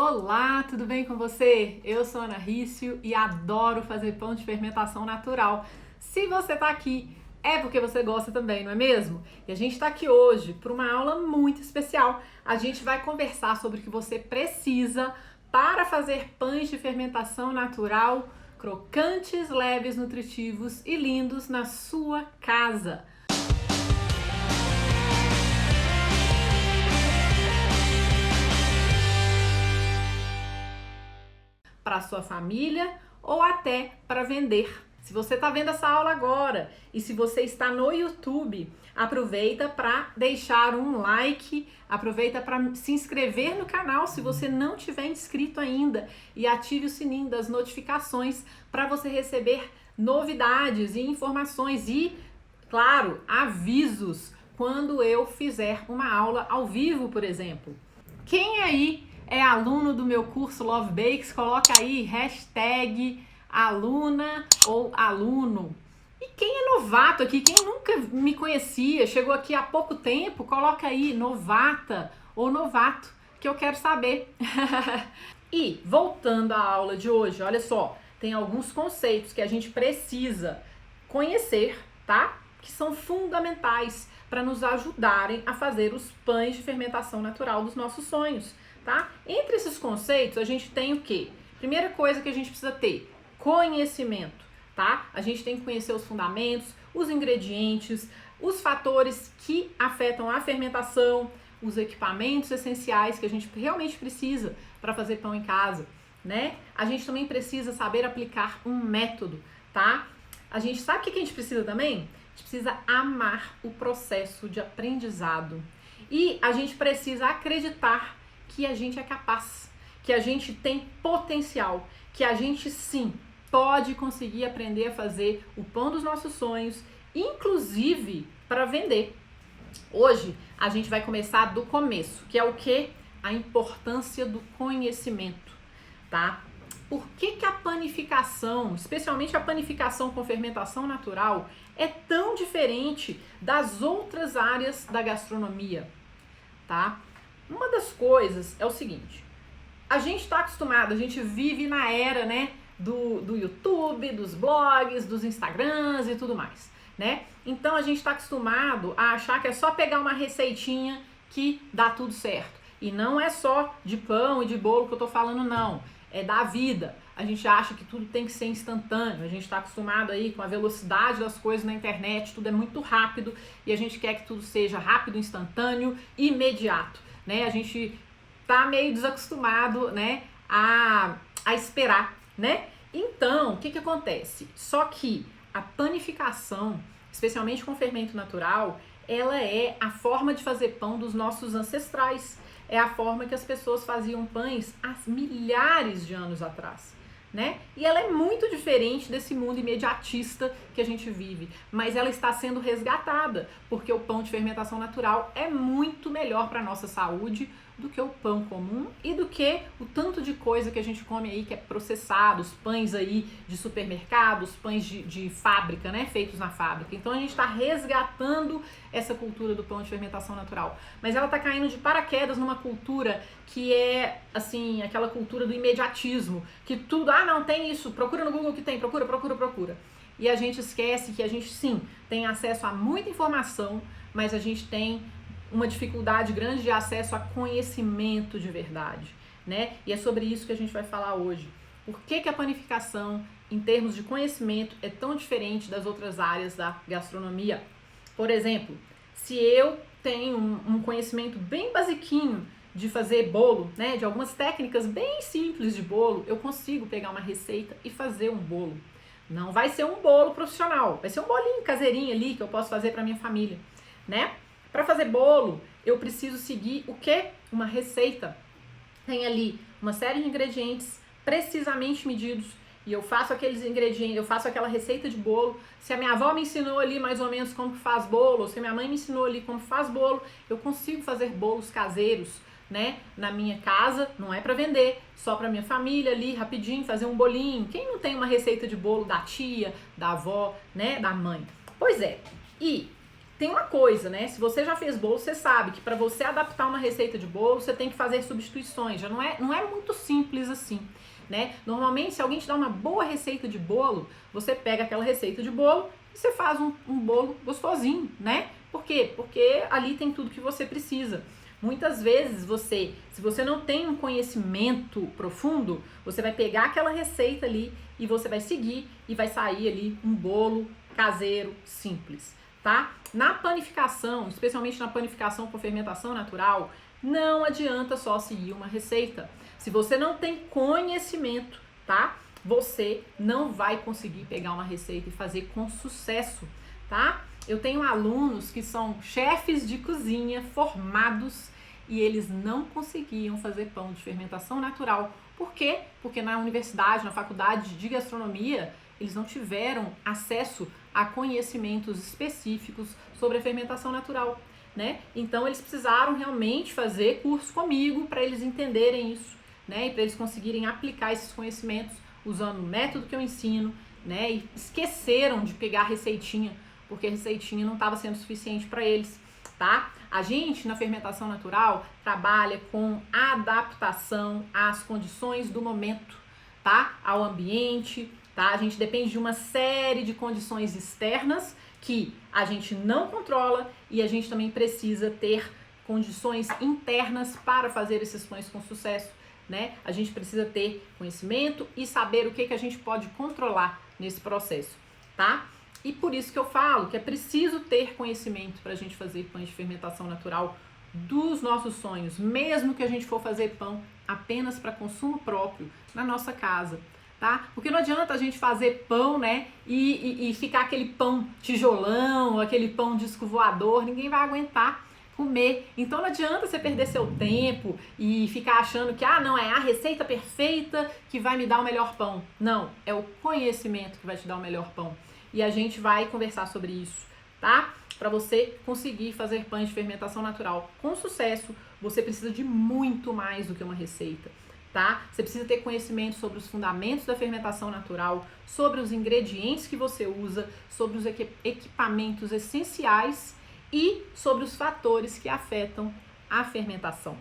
Olá, tudo bem com você? Eu sou Ana Rício e adoro fazer pão de fermentação natural. Se você tá aqui, é porque você gosta também, não é mesmo? E a gente tá aqui hoje para uma aula muito especial. A gente vai conversar sobre o que você precisa para fazer pães de fermentação natural, crocantes, leves, nutritivos e lindos na sua casa. Para sua família ou até para vender. Se você está vendo essa aula agora e se você está no YouTube, aproveita para deixar um like, aproveita para se inscrever no canal se você não tiver inscrito ainda e ative o sininho das notificações para você receber novidades e informações e, claro, avisos quando eu fizer uma aula ao vivo, por exemplo. Quem aí é aluno do meu curso Love Bakes, coloca aí hashtag aluna ou aluno. E quem é novato aqui, quem nunca me conhecia, chegou aqui há pouco tempo, coloca aí novata ou novato, que eu quero saber. E voltando à aula de hoje, olha só, tem alguns conceitos que a gente precisa conhecer, tá? Que são fundamentais para nos ajudarem a fazer os pães de fermentação natural dos nossos sonhos. Tá? Entre esses conceitos, a gente tem o quê? Primeira coisa que a gente precisa ter, conhecimento, tá? A gente tem que conhecer os fundamentos, os ingredientes, os fatores que afetam a fermentação, os equipamentos essenciais que a gente realmente precisa para fazer pão em casa, né? A gente também precisa saber aplicar um método, tá? A gente sabe o que a gente precisa também? A gente precisa amar o processo de aprendizado. E a gente precisa acreditar que a gente é capaz, que a gente tem potencial, que a gente sim pode conseguir aprender a fazer o pão dos nossos sonhos, inclusive para vender. Hoje a gente vai começar do começo, que é o que? A importância do conhecimento, tá? Por que a panificação, especialmente a panificação com fermentação natural, é tão diferente das outras áreas da gastronomia, tá? Uma das coisas é o seguinte, a gente está acostumado, a gente vive na era, né, do YouTube, dos blogs, dos Instagrams e tudo mais, né? Então a gente está acostumado a achar que é só pegar uma receitinha que dá tudo certo. E não é só de pão e de bolo que eu tô falando, não. É da vida. A gente acha que tudo tem que ser instantâneo. A gente está acostumado aí com a velocidade das coisas na internet, tudo é muito rápido e a gente quer que tudo seja rápido, instantâneo, imediato. Né? A gente tá meio desacostumado, né, a esperar, né? Então, o que acontece? Só que a panificação, especialmente com fermento natural, ela é a forma de fazer pão dos nossos ancestrais. É a forma que as pessoas faziam pães há milhares de anos atrás, né? E ela é muito diferente desse mundo imediatista que a gente vive, mas ela está sendo resgatada, porque o pão de fermentação natural é muito melhor para a nossa saúde do que o pão comum e do que o tanto de coisa que a gente come aí que é processado, os pães aí de supermercado, os pães de fábrica, né, feitos na fábrica. Então a gente está resgatando essa cultura do pão de fermentação natural, mas ela está caindo de paraquedas numa cultura que é, assim, aquela cultura do imediatismo, que tudo, não, tem isso, procura no Google que tem, procura. E a gente esquece que a gente, sim, tem acesso a muita informação, mas a gente tem uma dificuldade grande de acesso a conhecimento de verdade, né? E é sobre isso que a gente vai falar hoje. Por que a panificação, em termos de conhecimento, é tão diferente das outras áreas da gastronomia? Por exemplo, se eu tenho um conhecimento bem basiquinho de fazer bolo, né, de algumas técnicas bem simples de bolo, eu consigo pegar uma receita e fazer um bolo. Não vai ser um bolo profissional, vai ser um bolinho caseirinho ali que eu posso fazer para minha família, né? Para fazer bolo, eu preciso seguir o quê? Uma receita. Tem ali uma série de ingredientes precisamente medidos e eu faço aqueles ingredientes, eu faço aquela receita de bolo. Se a minha avó me ensinou ali mais ou menos como faz bolo, ou se a minha mãe me ensinou ali como faz bolo, eu consigo fazer bolos caseiros, né, na minha casa, não é para vender, só para minha família ali, rapidinho, fazer um bolinho. Quem não tem uma receita de bolo da tia, da avó, né, da mãe? Pois é, e tem uma coisa, né? Se você já fez bolo, você sabe que para você adaptar uma receita de bolo, você tem que fazer substituições. Já não é muito simples assim, né? Normalmente, se alguém te dá uma boa receita de bolo, você pega aquela receita de bolo e você faz um bolo gostosinho, né? Por quê? Porque ali tem tudo que você precisa. Muitas vezes se você não tem um conhecimento profundo, você vai pegar aquela receita ali e você vai seguir e vai sair ali um bolo caseiro simples, tá? Na panificação, especialmente na panificação com fermentação natural, não adianta só seguir uma receita. Se você não tem conhecimento, tá? Você não vai conseguir pegar uma receita e fazer com sucesso, tá? Eu tenho alunos que são chefes de cozinha formados e eles não conseguiam fazer pão de fermentação natural. Por quê? Porque na universidade, na faculdade de gastronomia, eles não tiveram acesso a conhecimentos específicos sobre a fermentação natural, né? Então eles precisaram realmente fazer curso comigo para eles entenderem isso, né? E para eles conseguirem aplicar esses conhecimentos usando o método que eu ensino, né? E esqueceram de pegar a receitinha, porque a receitinha não estava sendo suficiente para eles, tá? A gente, na fermentação natural, trabalha com adaptação às condições do momento, tá? Ao ambiente, tá? A gente depende de uma série de condições externas que a gente não controla e a gente também precisa ter condições internas para fazer esses pães com sucesso, né? A gente precisa ter conhecimento e saber o que a gente pode controlar nesse processo, tá? E por isso que eu falo que é preciso ter conhecimento para a gente fazer pães de fermentação natural dos nossos sonhos, mesmo que a gente for fazer pão apenas para consumo próprio na nossa casa, tá? Porque não adianta a gente fazer pão, né, e ficar aquele pão tijolão, aquele pão disco voador, ninguém vai aguentar comer. Então não adianta você perder seu tempo e ficar achando que, não, é a receita perfeita que vai me dar o melhor pão. Não, é o conhecimento que vai te dar o melhor pão. E a gente vai conversar sobre isso, tá? Para você conseguir fazer pães de fermentação natural com sucesso, você precisa de muito mais do que uma receita, tá? Você precisa ter conhecimento sobre os fundamentos da fermentação natural, sobre os ingredientes que você usa, sobre os equipamentos essenciais e sobre os fatores que afetam a fermentação.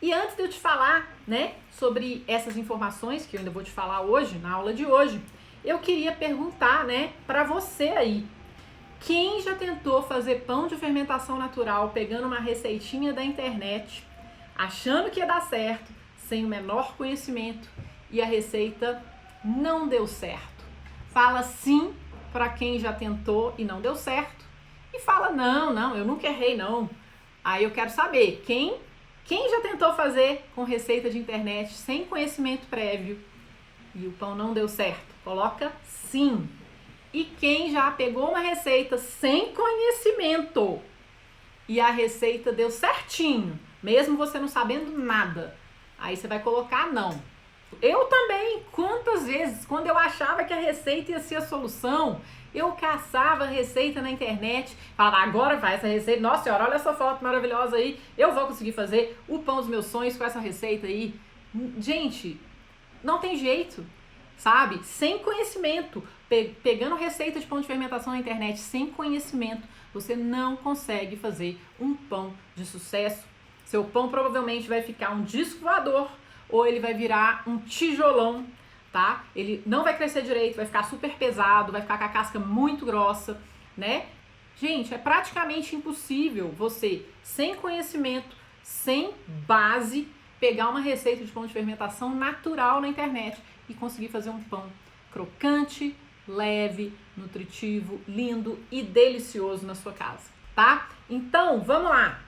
E antes de eu te falar, né, sobre essas informações que eu ainda vou te falar hoje, na aula de hoje, eu queria perguntar, né, para você aí, quem já tentou fazer pão de fermentação natural pegando uma receitinha da internet, achando que ia dar certo, sem o menor conhecimento e a receita não deu certo? Fala sim para quem já tentou e não deu certo e fala não, eu nunca errei não. Aí eu quero saber, quem já tentou fazer com receita de internet sem conhecimento prévio e o pão não deu certo? Coloca sim. E quem já pegou uma receita sem conhecimento e a receita deu certinho, mesmo você não sabendo nada, aí você vai colocar não. Eu também, quantas vezes, quando eu achava que a receita ia ser a solução, eu caçava a receita na internet, falava, agora vai essa receita, nossa senhora, olha essa foto maravilhosa aí, eu vou conseguir fazer o pão dos meus sonhos com essa receita aí. Gente, não tem jeito. Sabe? Sem conhecimento, pegando receita de pão de fermentação na internet, sem conhecimento, você não consegue fazer um pão de sucesso. Seu pão provavelmente vai ficar um disco voador ou ele vai virar um tijolão, tá? Ele não vai crescer direito, vai ficar super pesado, vai ficar com a casca muito grossa, né? Gente, é praticamente impossível você, sem conhecimento, sem base, pegar uma receita de pão de fermentação natural na internet e conseguir fazer um pão crocante, leve, nutritivo, lindo e delicioso na sua casa, tá? Então, vamos lá.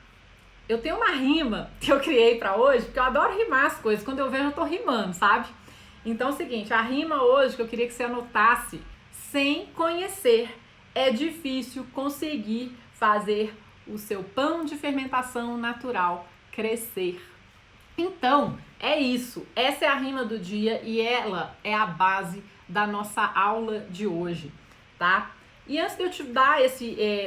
Eu tenho uma rima que eu criei pra hoje, porque eu adoro rimar as coisas. Quando eu vejo, eu tô rimando, sabe? Então é o seguinte, a rima hoje que eu queria que você anotasse: sem conhecer, é difícil conseguir fazer o seu pão de fermentação natural crescer. Então, é isso. Essa é a rima do dia e ela é a base da nossa aula de hoje, tá? E antes de eu te dar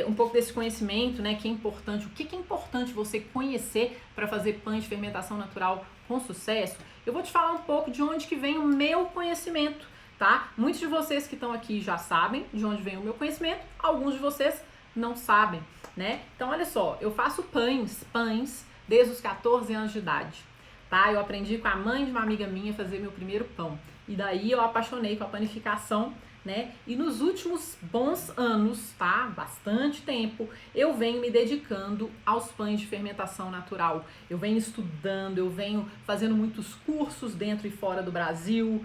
um pouco desse conhecimento, né, que é importante, o que é importante você conhecer para fazer pães de fermentação natural com sucesso, eu vou te falar um pouco de onde que vem o meu conhecimento, tá? Muitos de vocês que estão aqui já sabem de onde vem o meu conhecimento, alguns de vocês não sabem, né? Então, olha só, eu faço pães desde os 14 anos de idade, tá? Eu aprendi com a mãe de uma amiga minha a fazer meu primeiro pão. E daí eu apaixonei com a panificação, né? E nos últimos bons anos, tá? Bastante tempo, eu venho me dedicando aos pães de fermentação natural. Eu venho estudando, eu venho fazendo muitos cursos dentro e fora do Brasil,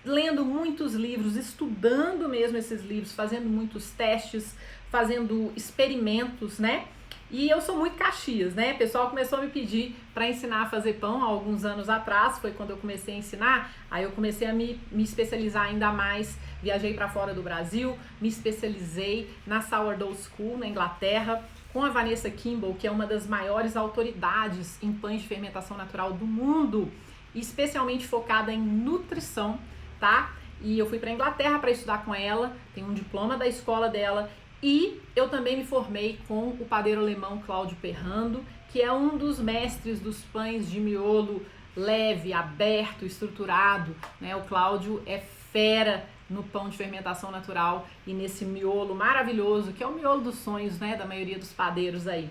lendo muitos livros, estudando mesmo esses livros, fazendo muitos testes, fazendo experimentos, né? E eu sou muito Caxias, né? O pessoal começou a me pedir para ensinar a fazer pão há alguns anos atrás, foi quando eu comecei a ensinar. Aí eu comecei a me especializar ainda mais, viajei para fora do Brasil, me especializei na Sourdough School, na Inglaterra, com a Vanessa Kimball, que é uma das maiores autoridades em pães de fermentação natural do mundo, especialmente focada em nutrição, tá? E eu fui para a Inglaterra para estudar com ela, tenho um diploma da escola dela. E eu também me formei com o padeiro alemão Cláudio Perrando, que é um dos mestres dos pães de miolo leve, aberto, estruturado, né? O Cláudio é fera no pão de fermentação natural e nesse miolo maravilhoso, que é o miolo dos sonhos, né, da maioria dos padeiros aí.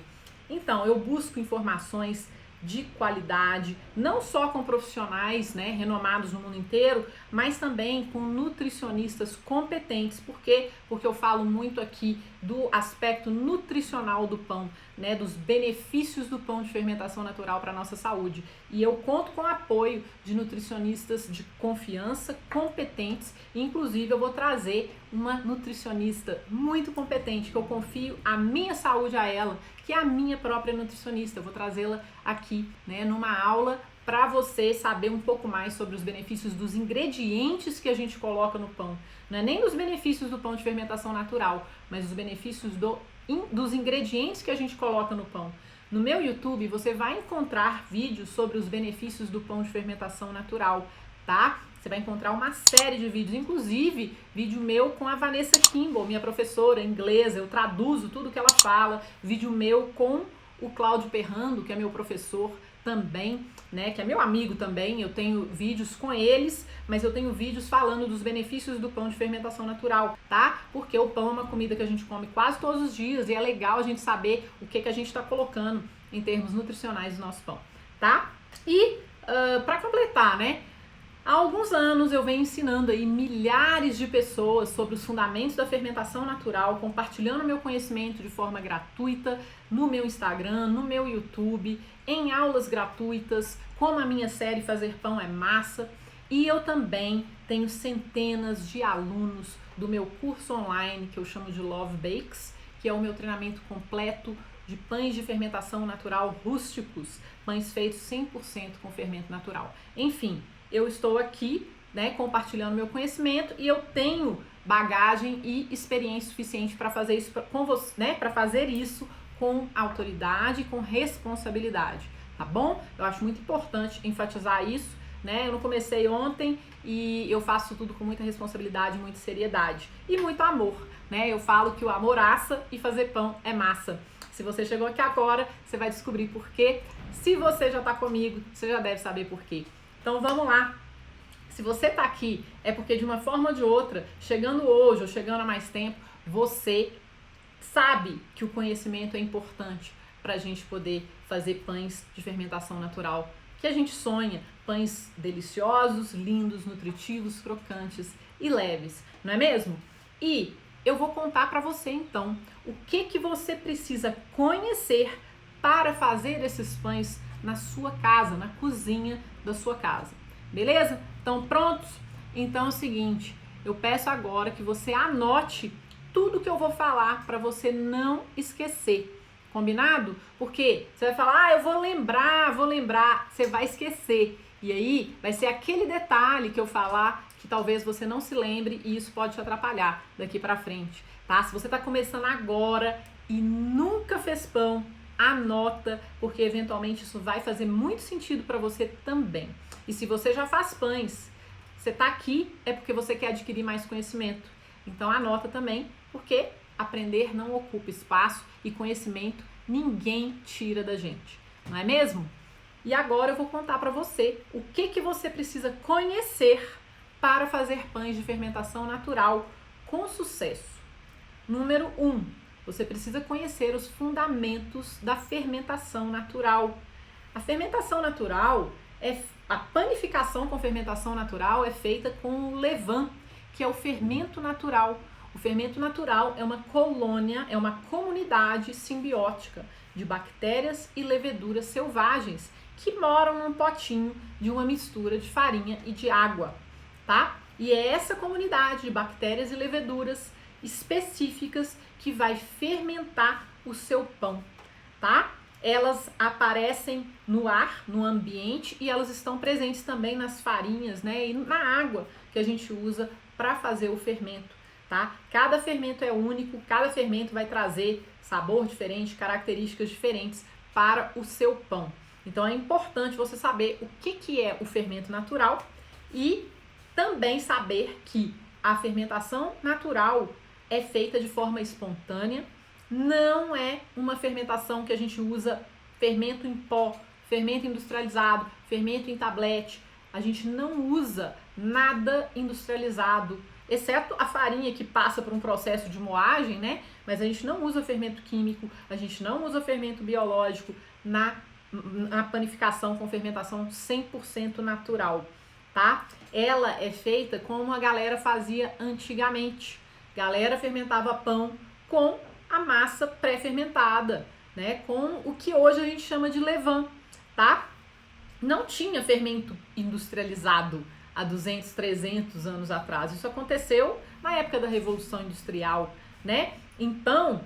Então, eu busco informações de qualidade, não só com profissionais, né, renomados no mundo inteiro, mas também com nutricionistas competentes. Por quê? Porque eu falo muito aqui do aspecto nutricional do pão, né, dos benefícios do pão de fermentação natural para a nossa saúde. E eu conto com o apoio de nutricionistas de confiança, competentes, e inclusive eu vou trazer uma nutricionista muito competente, que eu confio a minha saúde a ela, que é a minha própria nutricionista. Eu vou trazê-la aqui, né, numa aula para você saber um pouco mais sobre os benefícios dos ingredientes que a gente coloca no pão. Não é nem dos benefícios do pão de fermentação natural, mas os benefícios dos ingredientes que a gente coloca no pão. No meu YouTube você vai encontrar vídeos sobre os benefícios do pão de fermentação natural, tá? Você vai encontrar uma série de vídeos, inclusive vídeo meu com a Vanessa Kimball, minha professora inglesa, eu traduzo tudo que ela fala, vídeo meu com o Cláudio Perrando, que é meu professor também, né, que é meu amigo também. Eu tenho vídeos com eles, mas eu tenho vídeos falando dos benefícios do pão de fermentação natural, tá? Porque o pão é uma comida que a gente come quase todos os dias e é legal a gente saber o que a gente está colocando em termos nutricionais no nosso pão, tá? E para completar, né, há alguns anos eu venho ensinando aí milhares de pessoas sobre os fundamentos da fermentação natural, compartilhando meu conhecimento de forma gratuita no meu Instagram, no meu YouTube, em aulas gratuitas, como a minha série Fazer Pão é Massa. E eu também tenho centenas de alunos do meu curso online, que eu chamo de Love Bakes, que é o meu treinamento completo de pães de fermentação natural rústicos, pães feitos 100% com fermento natural. Enfim, eu estou aqui, né, compartilhando meu conhecimento e eu tenho bagagem e experiência suficiente para fazer isso com você, né, para fazer isso com autoridade, com responsabilidade, tá bom? Eu acho muito importante enfatizar isso, né? Eu não comecei ontem e eu faço tudo com muita responsabilidade, muita seriedade e muito amor, né? Eu falo que o amor assa e fazer pão é massa. Se você chegou aqui agora, você vai descobrir por quê. Se você já tá comigo, você já deve saber por quê. Então vamos lá. Se você tá aqui, é porque de uma forma ou de outra, chegando hoje ou chegando há mais tempo, você sabe que o conhecimento é importante para a gente poder fazer pães de fermentação natural, que a gente sonha, pães deliciosos, lindos, nutritivos, crocantes e leves, não é mesmo? E eu vou contar para você então o que você precisa conhecer para fazer esses pães na sua casa, na cozinha da sua casa, beleza? Estão prontos? Então é o seguinte, eu peço agora que você anote tudo que eu vou falar para você não esquecer, combinado? Porque você vai falar, eu vou lembrar, você vai esquecer. E aí vai ser aquele detalhe que eu falar que talvez você não se lembre e isso pode te atrapalhar daqui para frente, tá? Se você tá começando agora e nunca fez pão, anota, porque eventualmente isso vai fazer muito sentido para você também. E se você já faz pães, você tá aqui é porque você quer adquirir mais conhecimento. Então anota também, porque aprender não ocupa espaço e conhecimento ninguém tira da gente, não é mesmo? E agora eu vou contar para você o que você precisa conhecer para fazer pães de fermentação natural com sucesso. Número 1, você precisa conhecer os fundamentos da fermentação natural. A fermentação natural, a panificação com fermentação natural é feita com o levain, que é o fermento natural. O fermento natural é uma colônia, é uma comunidade simbiótica de bactérias e leveduras selvagens que moram num potinho de uma mistura de farinha e de água, tá? E é essa comunidade de bactérias e leveduras específicas que vai fermentar o seu pão, tá? Elas aparecem no ar, no ambiente, e elas estão presentes também nas farinhas, né? E na água que a gente usa para fazer o fermento, tá? Cada fermento é único, cada fermento vai trazer sabor diferente, características diferentes para o seu pão. Então é importante você saber o que é o fermento natural e também saber que a fermentação natural é feita de forma espontânea, não é uma fermentação que a gente usa fermento em pó, fermento industrializado, fermento em tablete. A gente não usa nada industrializado, exceto a farinha que passa por um processo de moagem, né? Mas a gente não usa fermento químico, a gente não usa fermento biológico na panificação com fermentação 100% natural, tá? Ela é feita como a galera fazia antigamente. Galera fermentava pão com a massa pré-fermentada, né? Com o que hoje a gente chama de levain, tá? Não tinha fermento industrializado há 200, 300 anos atrás. Isso aconteceu na época da Revolução Industrial, né? Então,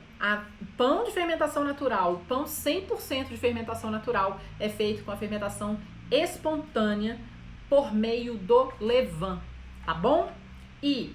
o pão de fermentação natural, o pão 100% de fermentação natural é feito com a fermentação espontânea por meio do levain, tá bom? E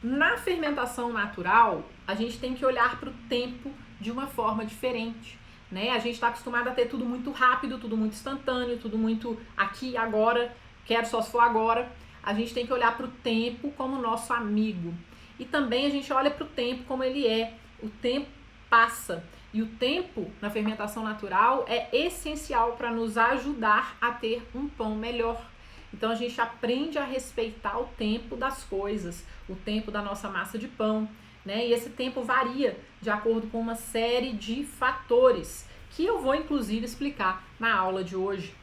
na fermentação natural, a gente tem que olhar para o tempo de uma forma diferente, né? A gente está acostumado a ter tudo muito rápido, tudo muito instantâneo, tudo muito aqui, agora, quero só se for agora. A gente tem que olhar para o tempo como nosso amigo. E também a gente olha para o tempo como ele é. O tempo passa. E o tempo na fermentação natural é essencial para nos ajudar a ter um pão melhor. Então a gente aprende a respeitar o tempo das coisas, o tempo da nossa massa de pão, né? E esse tempo varia de acordo com uma série de fatores, que eu vou inclusive explicar na aula de hoje.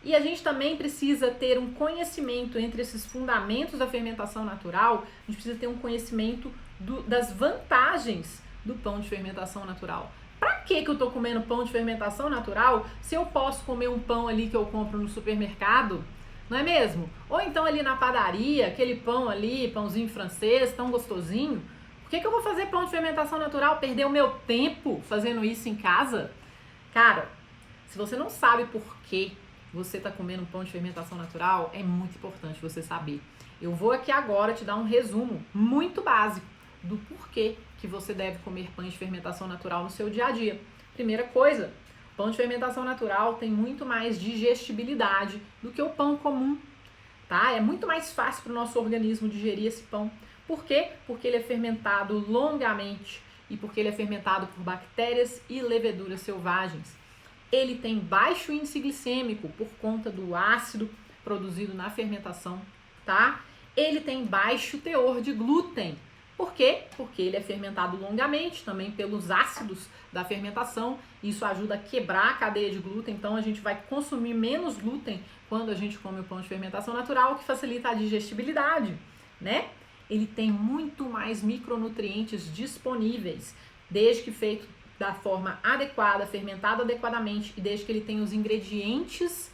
E a gente também precisa ter um conhecimento entre esses fundamentos da fermentação natural, a gente precisa ter um conhecimento das vantagens do pão de fermentação natural. Pra que eu tô comendo pão de fermentação natural se eu posso comer um pão ali que eu compro no supermercado? Não é mesmo? Ou então ali na padaria, aquele pão ali, pãozinho francês, tão gostosinho. Por que eu vou fazer pão de fermentação natural? Perder o meu tempo fazendo isso em casa? Cara, se você não sabe por que você está comendo pão de fermentação natural, é muito importante você saber. Eu vou aqui agora te dar um resumo muito básico do porquê que você deve comer pães de fermentação natural no seu dia a dia. Primeira coisa, pão de fermentação natural tem muito mais digestibilidade do que o pão comum, tá? É muito mais fácil para o nosso organismo digerir esse pão. Por quê? Porque ele é fermentado longamente e porque ele é fermentado por bactérias e leveduras selvagens. Ele tem baixo índice glicêmico por conta do ácido produzido na fermentação, tá? Ele tem baixo teor de glúten. Por quê? Porque ele é fermentado longamente, também pelos ácidos da fermentação. Isso ajuda a quebrar a cadeia de glúten, então a gente vai consumir menos glúten quando a gente come o pão de fermentação natural, o que facilita a digestibilidade, né? Ele tem muito mais micronutrientes disponíveis, desde que feito da forma adequada, fermentado adequadamente e desde que ele tenha os ingredientes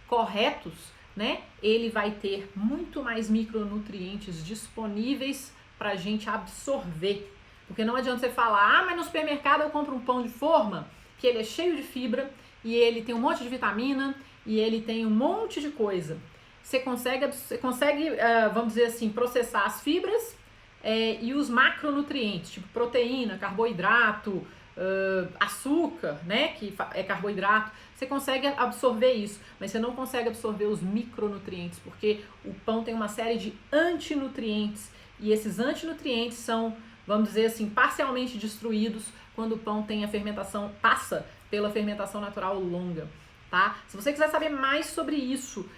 corretos, né? Ele vai ter muito mais micronutrientes disponíveis para a gente absorver. Porque não adianta você falar, mas no supermercado eu compro um pão de forma, que ele é cheio de fibra e ele tem um monte de vitamina e ele tem um monte de coisa. Você consegue, vamos dizer assim, processar as fibras e os macronutrientes, tipo proteína, carboidrato, açúcar, né, que é carboidrato. Você consegue absorver isso, mas você não consegue absorver os micronutrientes, porque o pão tem uma série de antinutrientes e esses antinutrientes são, vamos dizer assim, parcialmente destruídos quando o pão tem a fermentação, passa pela fermentação natural longa, tá? Se você quiser saber mais sobre isso,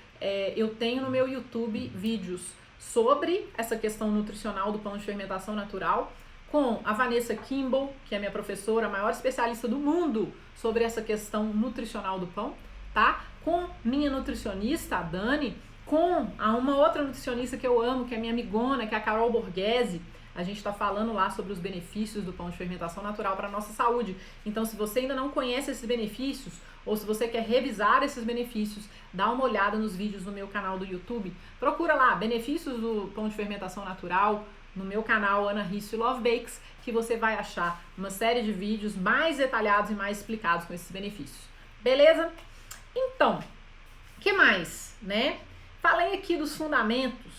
eu tenho no meu YouTube vídeos sobre essa questão nutricional do pão de fermentação natural, com a Vanessa Kimball, que é minha professora, a maior especialista do mundo sobre essa questão nutricional do pão, tá? Com minha nutricionista, a Dani, com uma outra nutricionista que eu amo, que é minha amigona, que é a Carol Borghese. A gente está falando lá sobre os benefícios do pão de fermentação natural para a nossa saúde. Então, se você ainda não conhece esses benefícios, ou se você quer revisar esses benefícios, dá uma olhada nos vídeos no meu canal do YouTube. Procura lá, benefícios do pão de fermentação natural, no meu canal Ana Risso Love Bakes, que você vai achar uma série de vídeos mais detalhados e mais explicados com esses benefícios. Beleza? Então, o que mais, né? Falei aqui dos fundamentos,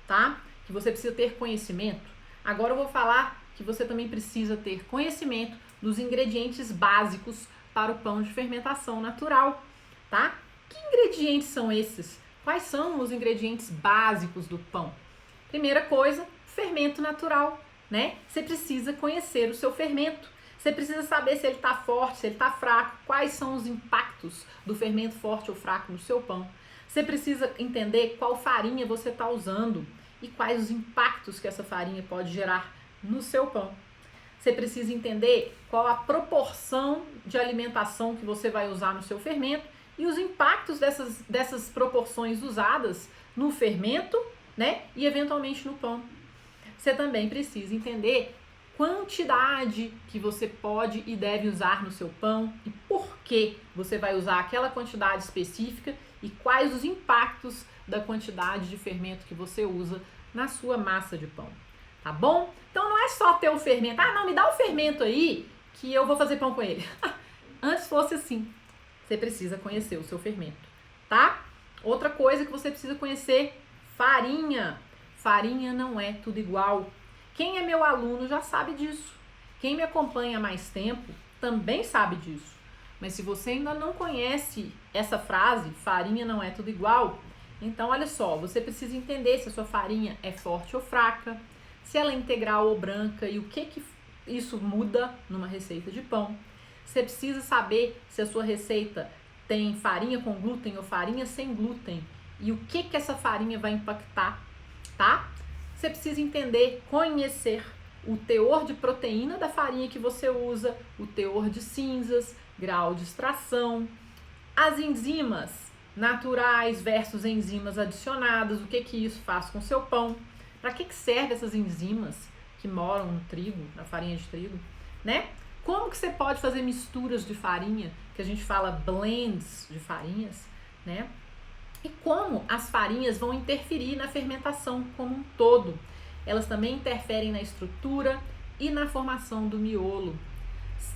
tá? Que você precisa ter conhecimento. Agora eu vou falar que você também precisa ter conhecimento dos ingredientes básicos para o pão de fermentação natural, tá? Que ingredientes são esses? Quais são os ingredientes básicos do pão? Primeira coisa, fermento natural, né? Você precisa conhecer o seu fermento. Você precisa saber se ele está forte, se ele está fraco, quais são os impactos do fermento forte ou fraco no seu pão. Você precisa entender qual farinha você está usando e quais os impactos que essa farinha pode gerar no seu pão. Você precisa entender qual a proporção de alimentação que você vai usar no seu fermento e os impactos dessas proporções usadas no fermento, né? E eventualmente no pão. Você também precisa entender quantidade que você pode e deve usar no seu pão e por que você vai usar aquela quantidade específica e quais os impactos da quantidade de fermento que você usa na sua massa de pão, tá bom? Então não é só ter o fermento, não, me dá o fermento aí que eu vou fazer pão com ele. Antes fosse assim, você precisa conhecer o seu fermento, tá? Outra coisa que você precisa conhecer, farinha. Farinha não é tudo igual. Quem é meu aluno já sabe disso. Quem me acompanha há mais tempo também sabe disso. Mas se você ainda não conhece essa frase, farinha não é tudo igual, então olha só, você precisa entender se a sua farinha é forte ou fraca, se ela é integral ou branca e o que isso muda numa receita de pão. Você precisa saber se a sua receita tem farinha com glúten ou farinha sem glúten e o que essa farinha vai impactar, tá? Você precisa entender, conhecer o teor de proteína da farinha que você usa, o teor de cinzas, grau de extração, as enzimas naturais versus enzimas adicionadas, o que isso faz com o seu pão, para que servem essas enzimas que moram no trigo, na farinha de trigo, né? Como que você pode fazer misturas de farinha, que a gente fala blends de farinhas, né? E como as farinhas vão interferir na fermentação como um todo. Elas também interferem na estrutura e na formação do miolo.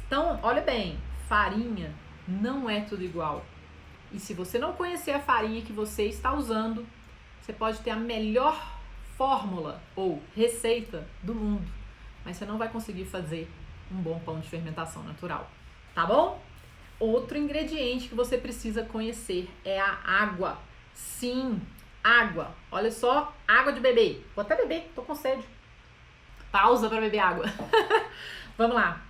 Então, olha bem, farinha não é tudo igual. E se você não conhecer a farinha que você está usando, você pode ter a melhor fórmula ou receita do mundo, mas você não vai conseguir fazer um bom pão de fermentação natural, tá bom? Outro ingrediente que você precisa conhecer é a água. Sim, água. Olha só, água de beber. Vou até beber, tô com sede. Pausa para beber água. Vamos lá.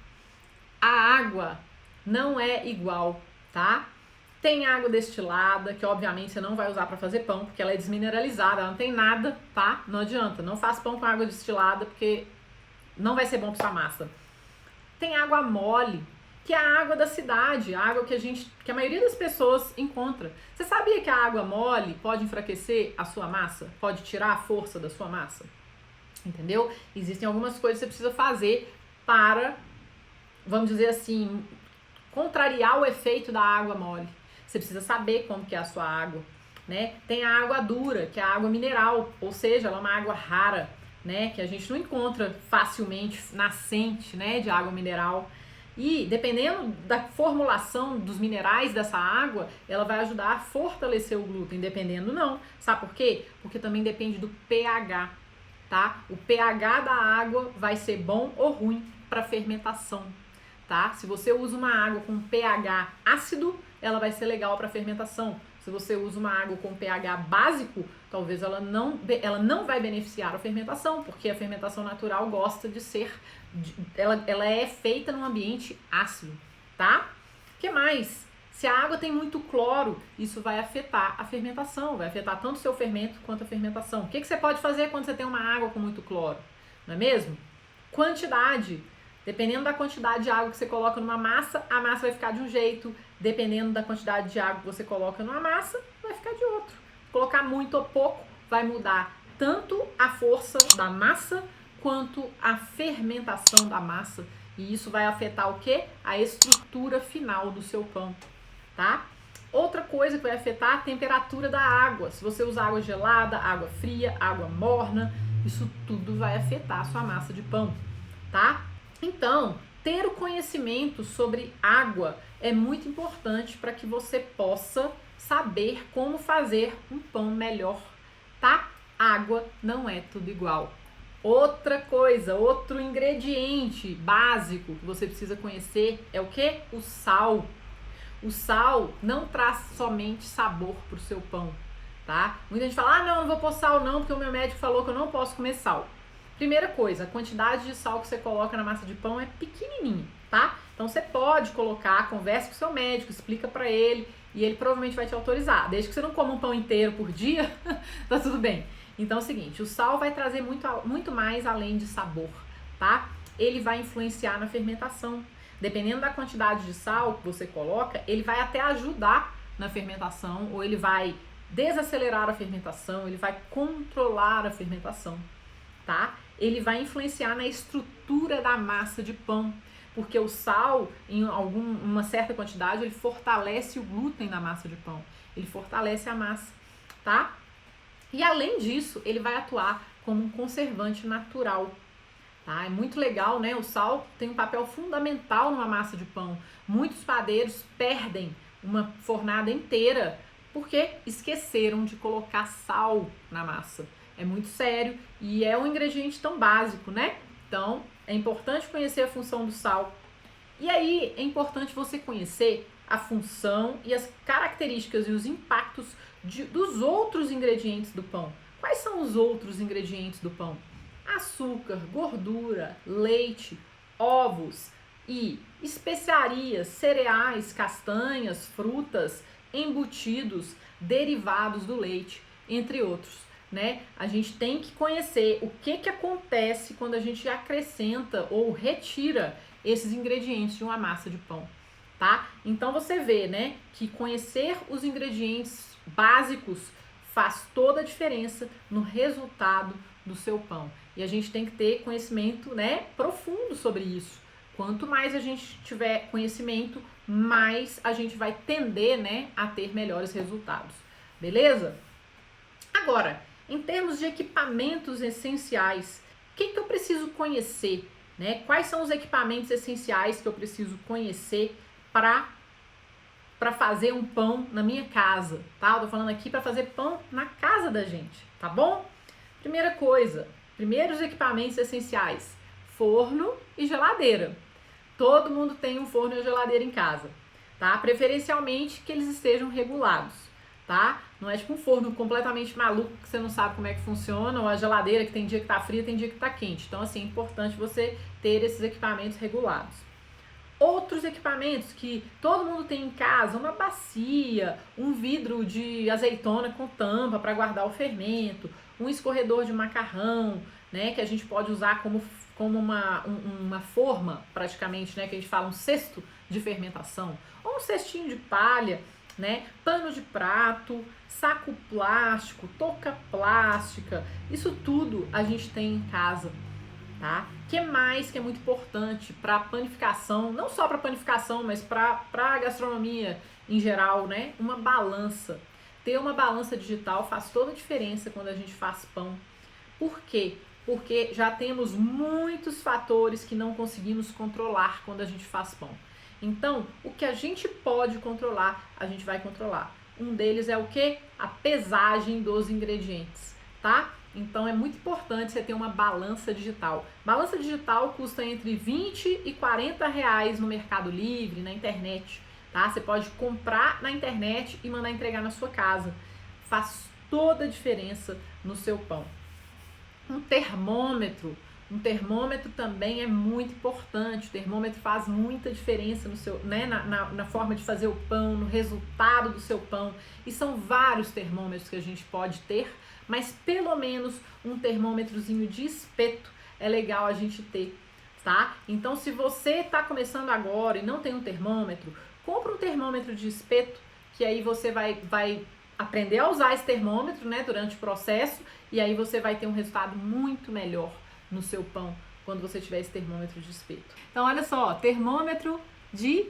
A água não é igual, tá? Tem água destilada, que obviamente você não vai usar para fazer pão, porque ela é desmineralizada, ela não tem nada, tá? Não adianta, não faz pão com água destilada, porque não vai ser bom para sua massa. Tem água mole, que é a água da cidade, a água que a maioria das pessoas encontra. Você sabia que a água mole pode enfraquecer a sua massa? Pode tirar a força da sua massa? Entendeu? Existem algumas coisas que você precisa fazer para, vamos dizer assim, contrariar o efeito da água mole. Você precisa saber como que é a sua água, né? Tem a água dura, que é a água mineral, ou seja, ela é uma água rara, né? Que a gente não encontra facilmente nascente, né? De água mineral. E dependendo da formulação dos minerais dessa água, ela vai ajudar a fortalecer o glúten, dependendo não. Sabe por quê? Porque também depende do pH, tá? O pH da água vai ser bom ou ruim para fermentação, tá? Se você usa uma água com pH ácido, ela vai ser legal para fermentação. Se você usa uma água com pH básico, talvez ela não vai beneficiar a fermentação, porque a fermentação natural gosta de ser, ela é feita num ambiente ácido, tá? O que mais? Se a água tem muito cloro, isso vai afetar a fermentação, vai afetar tanto o seu fermento quanto a fermentação. O que você pode fazer quando você tem uma água com muito cloro? Não é mesmo? Quantidade. Dependendo da quantidade de água que você coloca numa massa, a massa vai ficar de um jeito. Dependendo da quantidade de água que você coloca numa massa, vai ficar de outro. Colocar muito ou pouco vai mudar tanto a força da massa quanto a fermentação da massa. E isso vai afetar o quê? A estrutura final do seu pão, tá? Outra coisa que vai afetar a temperatura da água. Se você usar água gelada, água fria, água morna, isso tudo vai afetar a sua massa de pão, tá? Então, ter o conhecimento sobre água é muito importante para que você possa saber como fazer um pão melhor, tá? Água não é tudo igual. Outra coisa, outro ingrediente básico que você precisa conhecer é o quê? O sal. O sal não traz somente sabor para o seu pão, tá? Muita gente fala, não vou pôr sal não, porque o meu médico falou que eu não posso comer sal. Primeira coisa, a quantidade de sal que você coloca na massa de pão é pequenininha, tá? Então você pode colocar, converse com o seu médico, explica pra ele e ele provavelmente vai te autorizar. Desde que você não coma um pão inteiro por dia, tá tudo bem. Então é o seguinte, o sal vai trazer muito mais além de sabor, tá? Ele vai influenciar na fermentação. Dependendo da quantidade de sal que você coloca, ele vai até ajudar na fermentação ou ele vai desacelerar a fermentação, ele vai controlar a fermentação, tá? Ele vai influenciar na estrutura da massa de pão, porque o sal, em uma certa quantidade, ele fortalece o glúten na massa de pão, ele fortalece a massa, tá? E além disso, ele vai atuar como um conservante natural, tá? É muito legal, né? O sal tem um papel fundamental numa massa de pão. Muitos padeiros perdem uma fornada inteira porque esqueceram de colocar sal na massa. É muito sério e é um ingrediente tão básico, né? Então, é importante conhecer a função do sal. E aí, é importante você conhecer a função e as características e os impactos dos outros ingredientes do pão. Quais são os outros ingredientes do pão? Açúcar, gordura, leite, ovos e especiarias, cereais, castanhas, frutas, embutidos, derivados do leite, entre outros. Né? A gente tem que conhecer o que acontece quando a gente acrescenta ou retira esses ingredientes de uma massa de pão, tá? Então você vê, né, que conhecer os ingredientes básicos faz toda a diferença no resultado do seu pão. E a gente tem que ter conhecimento, né, profundo sobre isso. Quanto mais a gente tiver conhecimento, mais a gente vai tender, né, a ter melhores resultados. Beleza? Agora, em termos de equipamentos essenciais, o que eu preciso conhecer? Né? Quais são os equipamentos essenciais que eu preciso conhecer para fazer um pão na minha casa? Tá? Eu tô falando aqui para fazer pão na casa da gente, tá bom? Primeira coisa, primeiros equipamentos essenciais, forno e geladeira. Todo mundo tem um forno e uma geladeira em casa, tá? Preferencialmente que eles estejam regulados, tá? Não é tipo um forno completamente maluco que você não sabe como é que funciona, ou a geladeira que tem dia que tá fria, tem dia que tá quente. Então, assim, é importante você ter esses equipamentos regulados. Outros equipamentos que todo mundo tem em casa, uma bacia, um vidro de azeitona com tampa para guardar o fermento, um escorredor de macarrão, né, que a gente pode usar como uma forma, praticamente, né, que a gente fala um cesto de fermentação, ou um cestinho de palha, né, pano de prato, saco plástico, touca plástica, isso tudo a gente tem em casa, tá? Que mais que é muito importante para panificação, não só para panificação, mas para gastronomia em geral, né? Uma balança. Ter uma balança digital faz toda a diferença quando a gente faz pão. Por quê? Porque já temos muitos fatores que não conseguimos controlar quando a gente faz pão. Então, o que a gente pode controlar, a gente vai controlar. Um deles é o quê? A pesagem dos ingredientes, tá? Então, é muito importante você ter uma balança digital. Balança digital custa entre 20 e 40 reais no Mercado Livre, na internet, tá? Você pode comprar na internet e mandar entregar na sua casa. Faz toda a diferença no seu pão. Um termômetro também é muito importante. O termômetro faz muita diferença no seu, né, na forma de fazer o pão, no resultado do seu pão. E são vários termômetros que a gente pode ter, mas pelo menos um termômetrozinho de espeto é legal a gente ter, tá? Então, se você está começando agora e não tem um termômetro, compra um termômetro de espeto, que aí você vai aprender a usar esse termômetro, né, durante o processo, e aí você vai ter um resultado muito melhor no seu pão quando você tiver esse termômetro de espeto. Então, olha só, termômetro de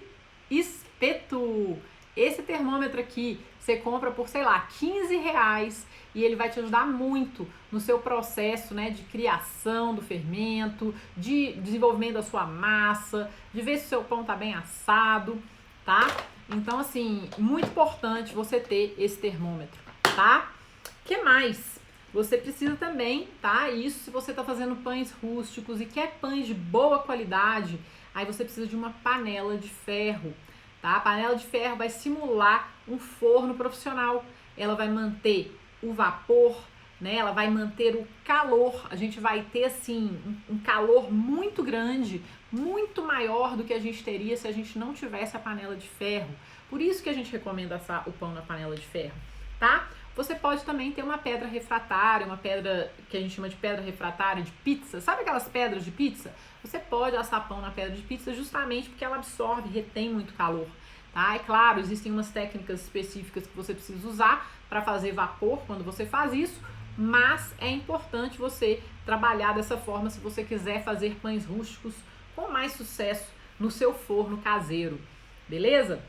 espeto. Esse termômetro aqui você compra por, sei lá, R$15 e ele vai te ajudar muito no seu processo, né, de criação do fermento, de desenvolvimento da sua massa, de ver se o seu pão tá bem assado, tá? Então, assim, muito importante você ter esse termômetro, tá? O que mais? Você precisa também, tá? Isso se você tá fazendo pães rústicos e quer pães de boa qualidade, aí você precisa de uma panela de ferro, tá? A panela de ferro vai simular um forno profissional. Ela vai manter o vapor, né? Ela vai manter o calor. A gente vai ter, assim, um calor muito grande, muito maior do que a gente teria se a gente não tivesse a panela de ferro. Por isso que a gente recomenda assar o pão na panela de ferro, tá? Você pode também ter uma pedra refratária, uma pedra que a gente chama de pedra refratária de pizza. Sabe aquelas pedras de pizza? Você pode assar pão na pedra de pizza justamente porque ela absorve, retém muito calor, tá? É claro, existem umas técnicas específicas que você precisa usar para fazer vapor quando você faz isso, mas é importante você trabalhar dessa forma se você quiser fazer pães rústicos com mais sucesso no seu forno caseiro, beleza?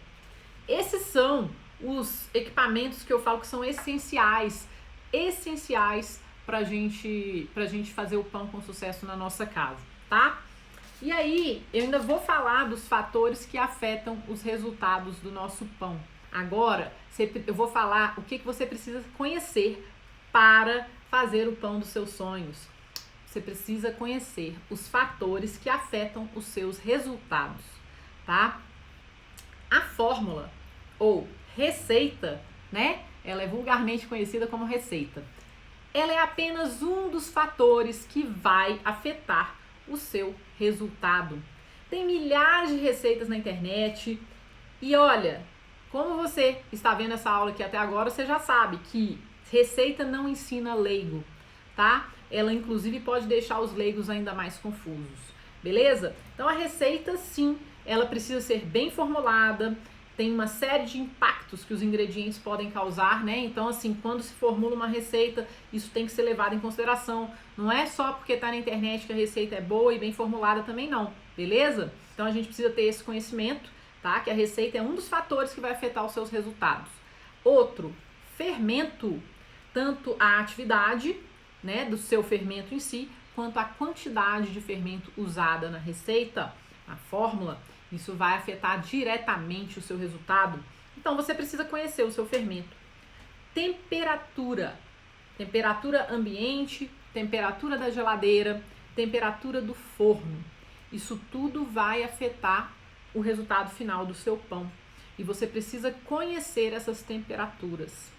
Esses são os equipamentos que eu falo que são essenciais pra gente fazer o pão com sucesso na nossa casa, tá? E aí, eu ainda vou falar dos fatores que afetam os resultados do nosso pão. Agora, eu vou falar o que você precisa conhecer para fazer o pão dos seus sonhos. Você precisa conhecer os fatores que afetam os seus resultados, tá? A fórmula ou receita, né? Ela é vulgarmente conhecida como receita. Ela é apenas um dos fatores que vai afetar o seu resultado. Tem milhares de receitas na internet e olha, como você está vendo essa aula aqui até agora, você já sabe que receita não ensina leigo, tá? Ela inclusive pode deixar os leigos ainda mais confusos, beleza? Então a receita sim, ela precisa ser bem formulada, tem uma série de impactos que os ingredientes podem causar, né? Então, assim, quando se formula uma receita, isso tem que ser levado em consideração. Não é só porque tá na internet que a receita é boa e bem formulada também não, beleza? Então, a gente precisa ter esse conhecimento, tá? Que a receita é um dos fatores que vai afetar os seus resultados. Outro, fermento. Tanto a atividade, né, do seu fermento em si, quanto a quantidade de fermento usada na receita, na fórmula, isso vai afetar diretamente o seu resultado. Então, você precisa conhecer o seu fermento. Temperatura. Temperatura ambiente, temperatura da geladeira, temperatura do forno. Isso tudo vai afetar o resultado final do seu pão. E você precisa conhecer essas temperaturas.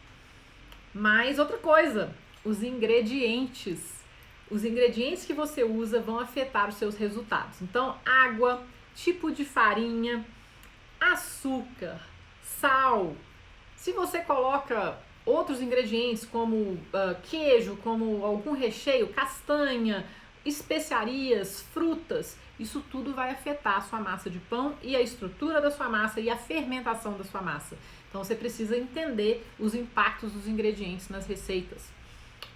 Mas outra coisa, os ingredientes. Os ingredientes que você usa vão afetar os seus resultados. Então, água, tipo de farinha, açúcar, sal. Se você coloca outros ingredientes como queijo, como algum recheio, castanha, especiarias, frutas, isso tudo vai afetar a sua massa de pão e a estrutura da sua massa e a fermentação da sua massa. Então você precisa entender os impactos dos ingredientes nas receitas.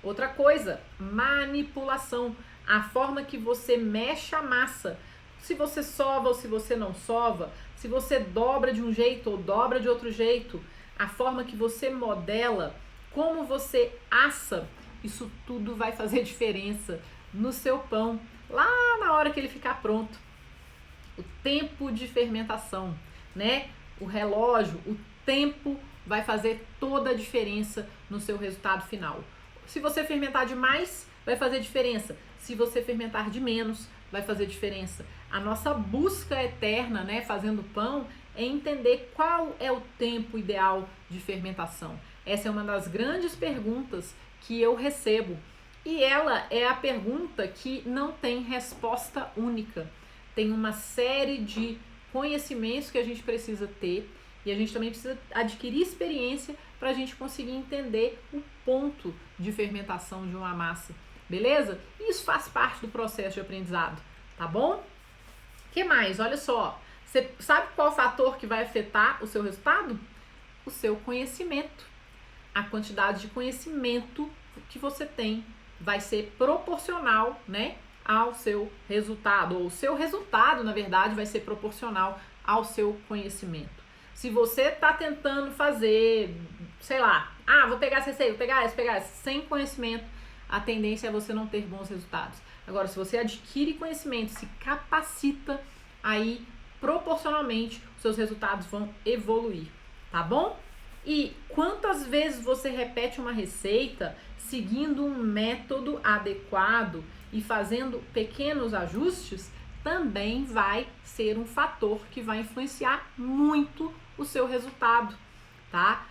Outra coisa, manipulação, a forma que você mexe a massa. Se você sova ou se você não sova, se você dobra de um jeito ou dobra de outro jeito, a forma que você modela, como você assa, isso tudo vai fazer diferença no seu pão, lá na hora que ele ficar pronto. O tempo de fermentação, né? O relógio, o tempo vai fazer toda a diferença no seu resultado final. Se você fermentar demais, vai fazer diferença. Se você fermentar de menos, vai fazer diferença. A nossa busca eterna, né, fazendo pão, é entender qual é o tempo ideal de fermentação. Essa é uma das grandes perguntas que eu recebo. E ela é a pergunta que não tem resposta única. Tem uma série de conhecimentos que a gente precisa ter e a gente também precisa adquirir experiência para a gente conseguir entender o ponto de fermentação de uma massa, beleza? Isso faz parte do processo de aprendizado, tá bom? O que mais? Olha só, você sabe qual fator que vai afetar o seu resultado? O seu conhecimento. A quantidade de conhecimento que você tem vai ser proporcional, né, ao seu resultado, ou o seu resultado, na verdade, vai ser proporcional ao seu conhecimento. Se você está tentando fazer, sei lá, vou pegar essa receita, vou pegar essa, sem conhecimento, a tendência é você não ter bons resultados. Agora, se você adquire conhecimento, se capacita, aí, proporcionalmente, os seus resultados vão evoluir, tá bom? E quantas vezes você repete uma receita seguindo um método adequado e fazendo pequenos ajustes, também vai ser um fator que vai influenciar muito o seu resultado, tá?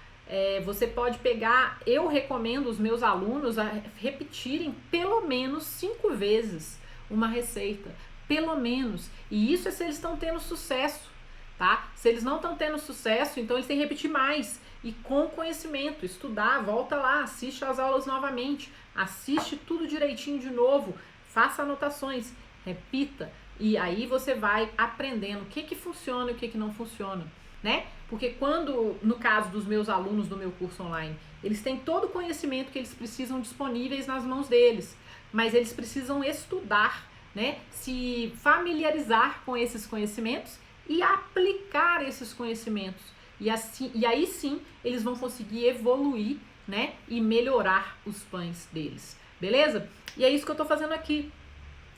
Você pode pegar, eu recomendo os meus alunos a repetirem pelo menos 5 vezes uma receita, pelo menos, e isso é se eles estão tendo sucesso, tá? Se eles não estão tendo sucesso, então eles têm que repetir mais, e com conhecimento, estudar, volta lá, assiste as aulas novamente, assiste tudo direitinho de novo, faça anotações, repita, e aí você vai aprendendo o que funciona e o que não funciona, né? Porque quando, no caso dos meus alunos do meu curso online, eles têm todo o conhecimento que eles precisam disponíveis nas mãos deles, mas eles precisam estudar, né? Se familiarizar com esses conhecimentos e aplicar esses conhecimentos. E aí sim eles vão conseguir evoluir, né? E melhorar os pães deles, beleza? E é isso que eu tô fazendo aqui.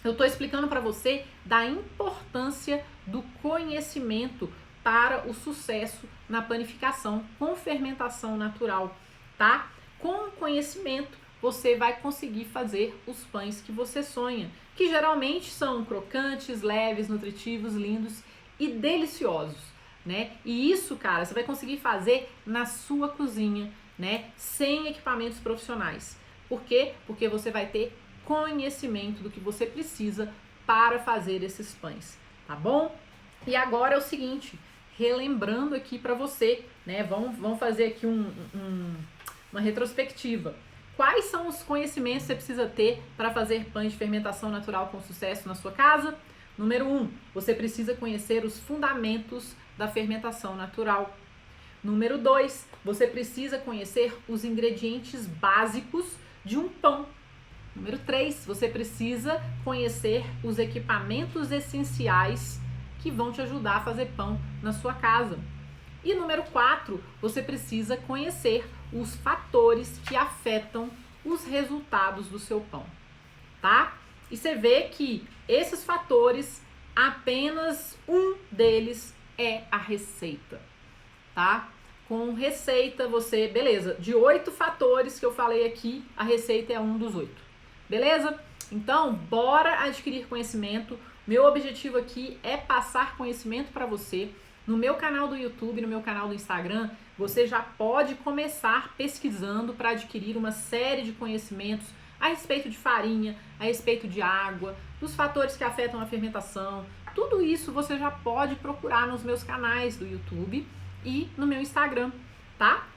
Eu tô explicando para você da importância do conhecimento para o sucesso na panificação com fermentação natural, tá? Com conhecimento, você vai conseguir fazer os pães que você sonha, que geralmente são crocantes, leves, nutritivos, lindos e deliciosos, né? E isso, cara, você vai conseguir fazer na sua cozinha, né? Sem equipamentos profissionais. Por quê? Porque você vai ter conhecimento do que você precisa para fazer esses pães, tá bom? E agora é o seguinte, relembrando aqui para você, né? Vamos fazer aqui uma retrospectiva. Quais são os conhecimentos que você precisa ter para fazer pães de fermentação natural com sucesso na sua casa? Número 1, você precisa conhecer os fundamentos da fermentação natural. Número 2, você precisa conhecer os ingredientes básicos de um pão. Número 3, você precisa conhecer os equipamentos essenciais que vão te ajudar a fazer pão na sua casa. E número 4, você precisa conhecer os fatores que afetam os resultados do seu pão, tá? E você vê que esses fatores, apenas um deles é a receita, tá? Com receita você, beleza, de 8 fatores que eu falei aqui, a receita é um dos 8, beleza? Então, bora adquirir conhecimento. Meu objetivo aqui é passar conhecimento para você. No meu canal do YouTube, no meu canal do Instagram, você já pode começar pesquisando para adquirir uma série de conhecimentos a respeito de farinha, a respeito de água, dos fatores que afetam a fermentação. Tudo isso você já pode procurar nos meus canais do YouTube e no meu Instagram, tá?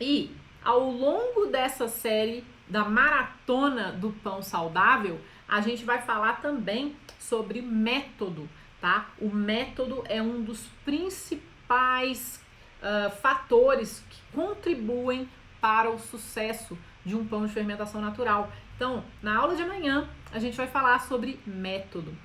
E ao longo dessa série da maratona do pão saudável, a gente vai falar também sobre método, tá? O método é um dos principais fatores que contribuem para o sucesso de um pão de fermentação natural. Então, na aula de amanhã, a gente vai falar sobre método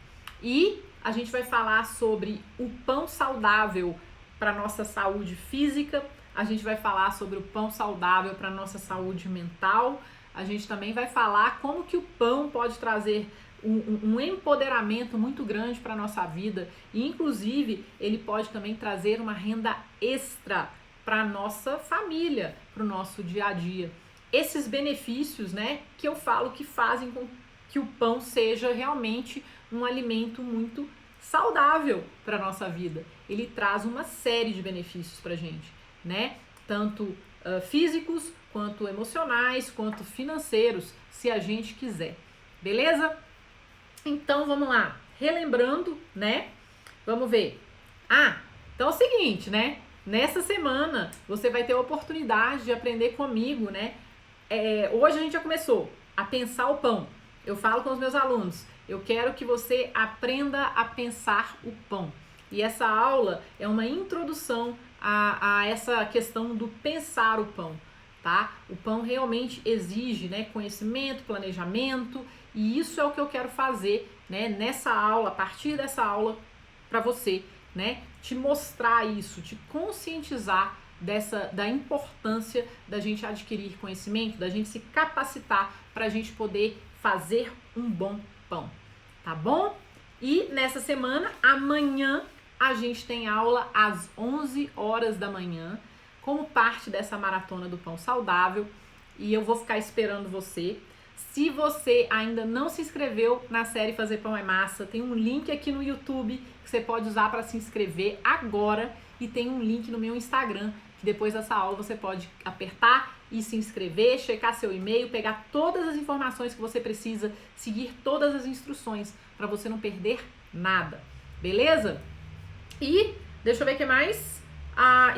e a gente vai falar sobre o pão saudável para nossa saúde física, a gente vai falar sobre o pão saudável para nossa saúde mental, a gente também vai falar como que o pão pode trazer um empoderamento muito grande para a nossa vida e, inclusive, ele pode também trazer uma renda extra para a nossa família, para o nosso dia a dia. Esses benefícios, né, que eu falo que fazem com que o pão seja realmente um alimento muito saudável para a nossa vida. Ele traz uma série de benefícios para a gente, né, tanto físicos, quanto emocionais, quanto financeiros, se a gente quiser. Beleza? Então, vamos lá. Relembrando, né? Vamos ver. Então é o seguinte, né? Nessa semana, você vai ter a oportunidade de aprender comigo, né? Hoje a gente já começou a pensar o pão. eu falo com os meus alunos, eu quero que você aprenda a pensar o pão. E essa aula é uma introdução a essa questão do pensar o pão, tá? O pão realmente exige, né, conhecimento, planejamento, e isso é o que eu quero fazer, né, nessa aula, a partir dessa aula, para você, né, te mostrar isso, te conscientizar da importância da gente adquirir conhecimento, da gente se capacitar para a gente poder fazer um bom pão, tá bom? E nessa semana, amanhã, a gente tem aula às 11 horas da manhã, como parte dessa maratona do pão saudável, e eu vou ficar esperando você. Se você ainda não se inscreveu na série Fazer Pão é Massa, tem um link aqui no YouTube que você pode usar para se inscrever agora, e tem um link no meu Instagram, que depois dessa aula você pode apertar e se inscrever, checar seu e-mail, pegar todas as informações que você precisa, seguir todas as instruções para você não perder nada, beleza? E deixa eu ver o que mais.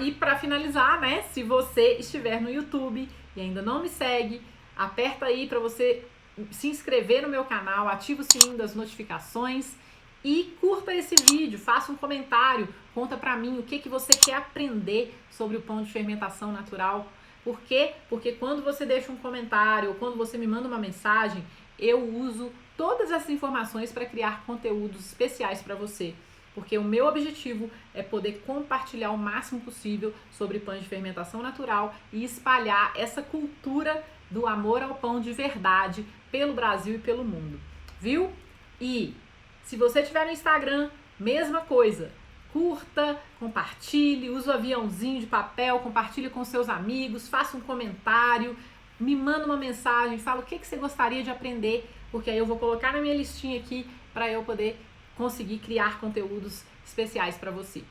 E para finalizar, né, se você estiver no YouTube e ainda não me segue, aperta aí para você se inscrever no meu canal, ativa o sininho das notificações e curta esse vídeo, faça um comentário, conta pra mim o que você quer aprender sobre o pão de fermentação natural. Por quê? Porque quando você deixa um comentário ou quando você me manda uma mensagem, eu uso todas essas informações para criar conteúdos especiais para você. Porque o meu objetivo é poder compartilhar o máximo possível sobre pães de fermentação natural e espalhar essa cultura do amor ao pão de verdade pelo Brasil e pelo mundo, viu? E se você estiver no Instagram, mesma coisa, curta, compartilhe, use o aviãozinho de papel, compartilhe com seus amigos, faça um comentário, me manda uma mensagem, fala o que você gostaria de aprender, porque aí eu vou colocar na minha listinha aqui para eu poder conseguir criar conteúdos especiais para você.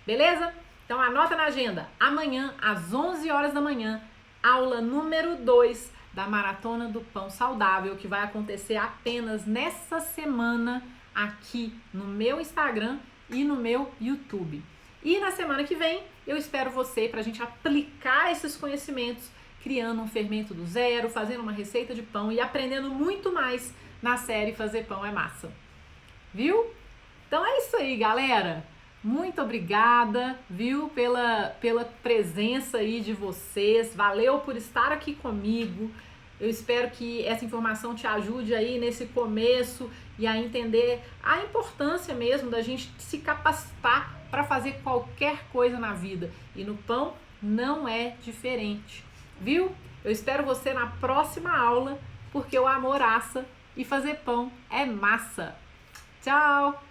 Beleza? Então anota na agenda. Amanhã, às 11 horas da manhã, aula número 2 da Maratona do Pão Saudável, que vai acontecer apenas nessa semana aqui no meu Instagram e no meu YouTube. E na semana que vem, eu espero você para a gente aplicar esses conhecimentos, criando um fermento do zero, fazendo uma receita de pão e aprendendo muito mais na série Fazer Pão é Massa. Viu? Então é isso aí, galera. Muito obrigada, viu, pela presença aí de vocês. Valeu por estar aqui comigo. Eu espero que essa informação te ajude aí nesse começo e a entender a importância mesmo da gente se capacitar para fazer qualquer coisa na vida. E no pão não é diferente, viu? Eu espero você na próxima aula, porque o amor assa e fazer pão é massa. Tchau!